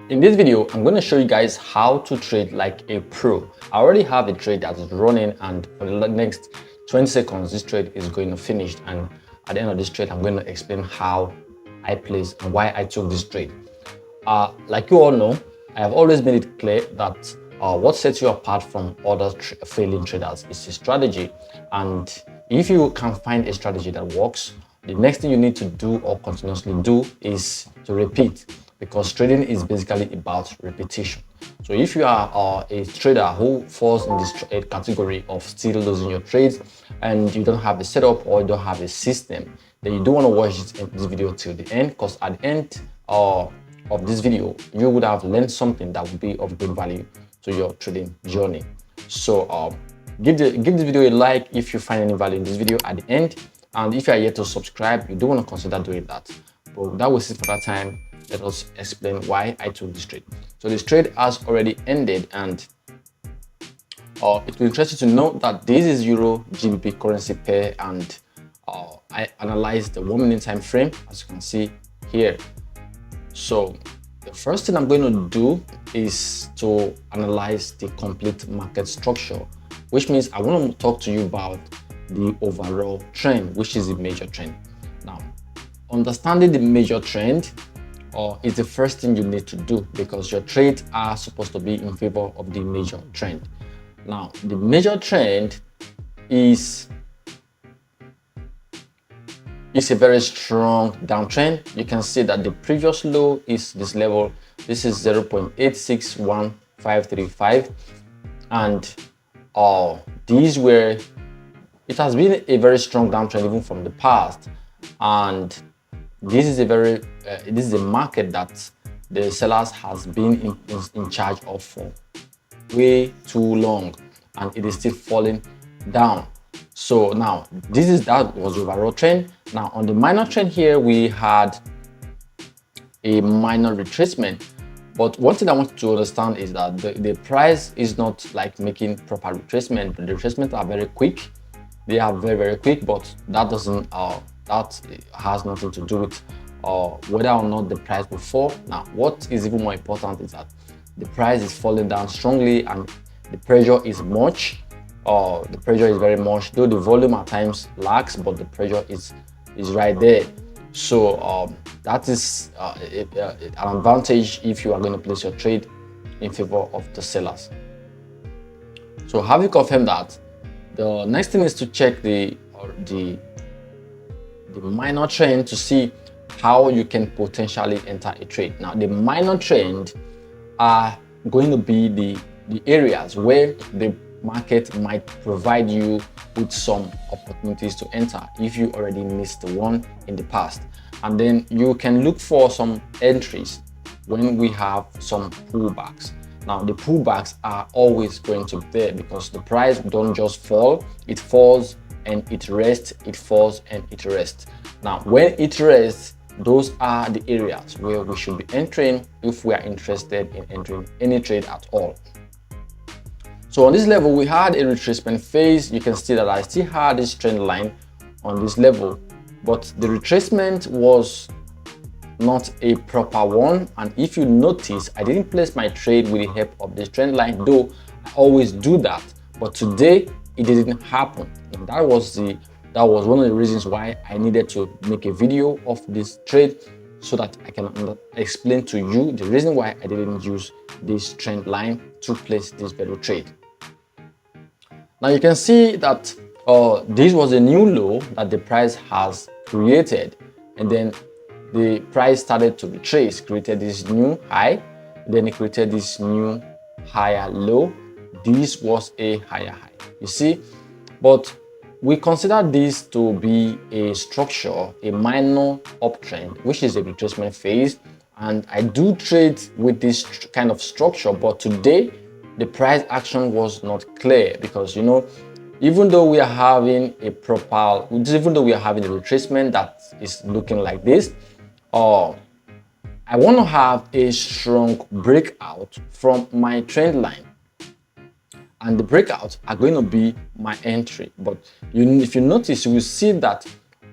In this video, I'm going to show you guys how to trade like a pro. I already have a trade that is running, and for the next 20 seconds, this trade is going to finish. And at the end of this trade, I'm going to explain how I placed and why I took this trade. Like you all know, I have always made it clear that what sets you apart from other failing traders is a strategy. And if you can find a strategy that works, the next thing you need to do or continuously do is to repeat, because trading is basically about repetition. So if you are a trader who falls in this category of still losing your trades and you don't have a setup or you don't have a system, then you do want to watch this video till the end, because at the end of this video, you would have learned something that would be of great value to your trading journey. So give this video a like if you find any value in this video at the end. And if you are yet to subscribe, you do want to consider doing that. But that was it for that time. Let us explain why I took this trade. So this trade has already ended, and it will interest you to know that this is Euro GBP currency pair, and I analyzed the 1 minute time frame, as you can see here. So the first thing I'm going to do is to analyze the complete market structure, which means I want to talk to you about the overall trend, which is the major trend. Now, understanding the major trend is the first thing you need to do, because your trades are supposed to be in favor of the major trend. Now, the major trend is a very strong downtrend. You can see that the previous low is this level. This is 0.861535, and these were it has been a very strong downtrend even from the past, and this is a market that the sellers has been in charge of for way too long, and it is still falling down. So now that was the overall trend. Now on the minor trend here, we had a minor retracement, but one thing I want you to understand is that the price is not like making proper retracement. The retracements are very quick. They are very, very quick, but that doesn't that has nothing to do with whether or not the price will fall. Now, what is even more important is that the price is falling down strongly, and the pressure is much. The pressure is very much, though the volume at times lags, but the pressure is right there. So that is an advantage if you are going to place your trade in favor of the sellers. So have you confirmed that? The next thing is to check the minor trend to see how you can potentially enter a trade. Now, the minor trend are going to be the areas where the market might provide you with some opportunities to enter if you already missed the one in the past. And then you can look for some entries when we have some pullbacks. Now, the pullbacks are always going to be there, because the price don't just fall, it falls and it rests, it falls and it rests. Now, when it rests, those are the areas where we should be entering if we are interested in entering any trade at all. So on this level, we had a retracement phase. You can see that I still had this trend line on this level, but the retracement was not a proper one. And if you notice, I didn't place my trade with the help of this trend line, though I always do that. But today it didn't happen, and that was one of the reasons why I needed to make a video of this trade, so that I can explain to you the reason why I didn't use this trend line to place this very trade. Now you can see that this was a new low that the price has created, and then the price started to retrace, created this new high, then it created this new higher low. This was a higher high, you see. But we consider this to be a structure, a minor uptrend, which is a retracement phase, and I do trade with this kind of structure. But today the price action was not clear, because even though we are having a retracement that is looking like this, I want to have a strong breakout from my trend line, and the breakouts are going to be my entry. But if you notice, you will see that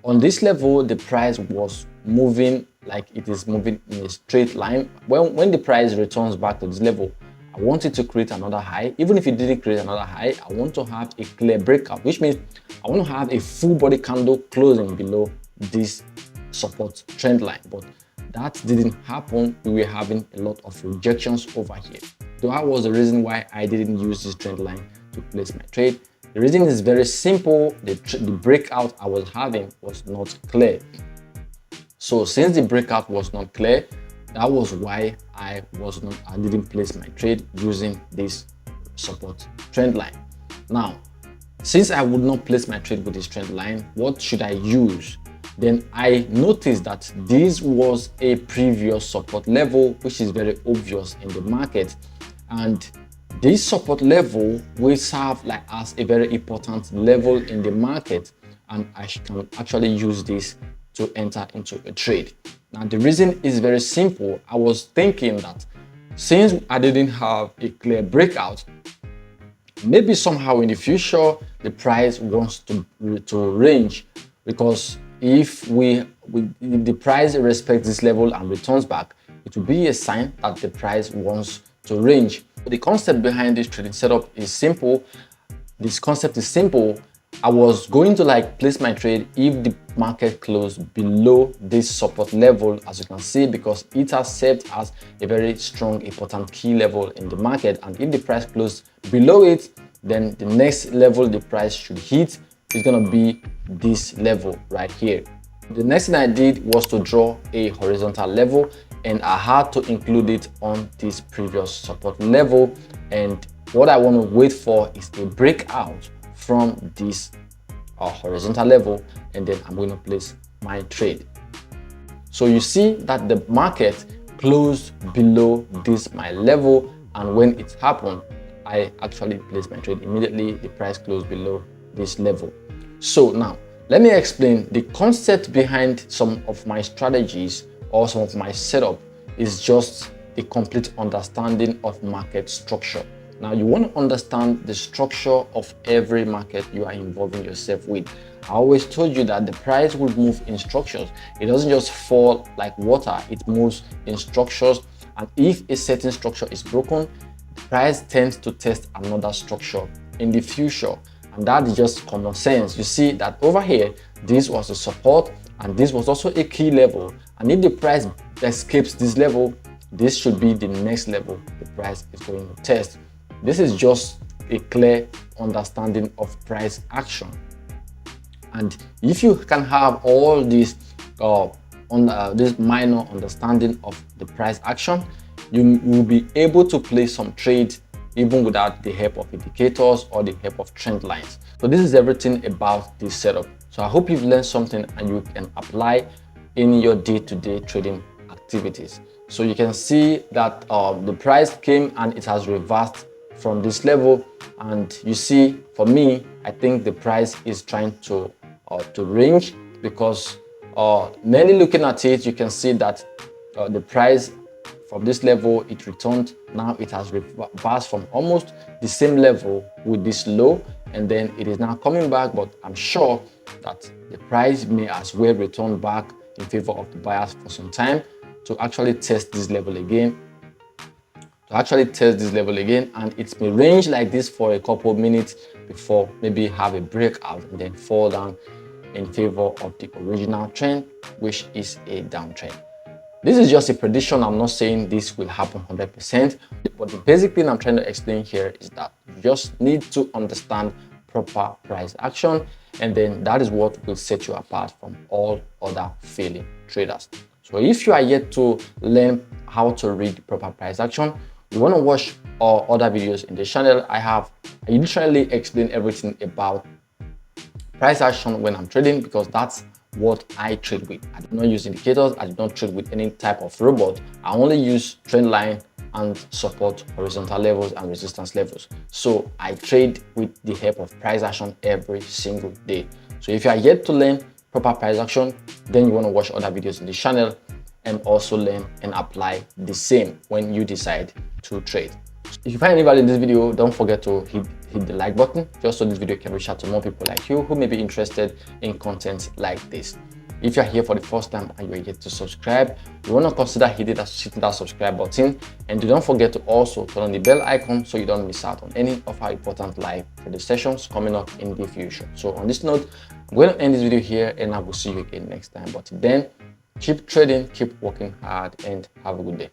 on this level the price was moving like it is moving in a straight line. When the price returns back to this level, I want it to create another high. Even if it didn't create another high, I want to have a clear breakout, which means I want to have a full body candle closing below this support trend line. But that didn't happen. We were having a lot of rejections over here. So that was the reason why I didn't use this trend line to place my trade. The reason is very simple. The breakout I was having was not clear. So since the breakout was not clear, that was why I didn't place my trade using this support trend line. Now, since I would not place my trade with this trend line, what should I use? Then I noticed that this was a previous support level, which is very obvious in the market. And this support level will serve like as a very important level in the market, and I can actually use this to enter into a trade. Now, the reason is very simple. I was thinking that since I didn't have a clear breakout, maybe somehow in the future the price wants to range, because if the price respects this level and returns back, it will be a sign that the price wants to range. The concept behind this trading setup is simple. This concept is simple. I was going to like place my trade if the market closed below this support level, as you can see, because it has served as a very strong, important key level in the market. And if the price closed below it, then the next level the price should hit is going to be this level right here. The next thing I did was to draw a horizontal level, and I had to include it on this previous support level. And what I want to wait for is a breakout from this horizontal level, and then I'm going to place my trade. So you see that the market closed below this my level, and when it happened, I actually placed my trade immediately. The price closed below this level. So now let me explain the concept behind some of my strategies or some of my setup. Is just a complete understanding of market structure. Now, you want to understand the structure of every market you are involving yourself with. I always told you that the price will move in structures. It doesn't just fall like water, it moves in structures. And if a certain structure is broken, the price tends to test another structure in the future. And that is just common sense. You see that over here, this was a support and this was also a key level. And if the price escapes this level, this should be the next level the price is going to test. This is just a clear understanding of price action. And if you can have all this this minor understanding of the price action, you will be able to place some trades even without the help of indicators or the help of trend lines. So this is everything about this setup. So I hope you've learned something and you can apply in your day-to-day trading activities. So you can see that the price came and it has reversed from this level, and you see, for me, I think the price is trying to range, because mainly looking at it, you can see that the price from this level, it returned. Now it has reversed from almost the same level with this low, and then it is now coming back. But I'm sure that the price may as well return back in favor of the buyers for some time to actually test this level again. And it may range like this for a couple of minutes before maybe have a breakout and then fall down in favor of the original trend, which is a downtrend. This is just a prediction. I'm not saying this will happen 100%, but the basic thing I'm trying to explain here is that you just need to understand proper price action, and then that is what will set you apart from all other failing traders. So if you are yet to learn how to read proper price action, you want to watch our other videos in the channel. I literally explain everything about price action when I'm trading, because that's what I trade with. I do not use indicators. I do not trade with any type of robot. I only use trend line and support horizontal levels and resistance levels. So I trade with the help of price action every single day. So if you are yet to learn proper price action, then you want to watch other videos in the channel and also learn and apply the same when you decide to trade. If you find any value in this video, don't forget to hit the like button, just so this video can reach out to more people like you who may be interested in content like this. If you're here for the first time and you're yet to subscribe, you want to consider hitting that subscribe button, and don't forget to also turn on the bell icon so you don't miss out on any of our important live video sessions coming up in the future. So on this note, I'm going to end this video here, and I will see you again next time. But then, keep trading, keep working hard, and have a good day.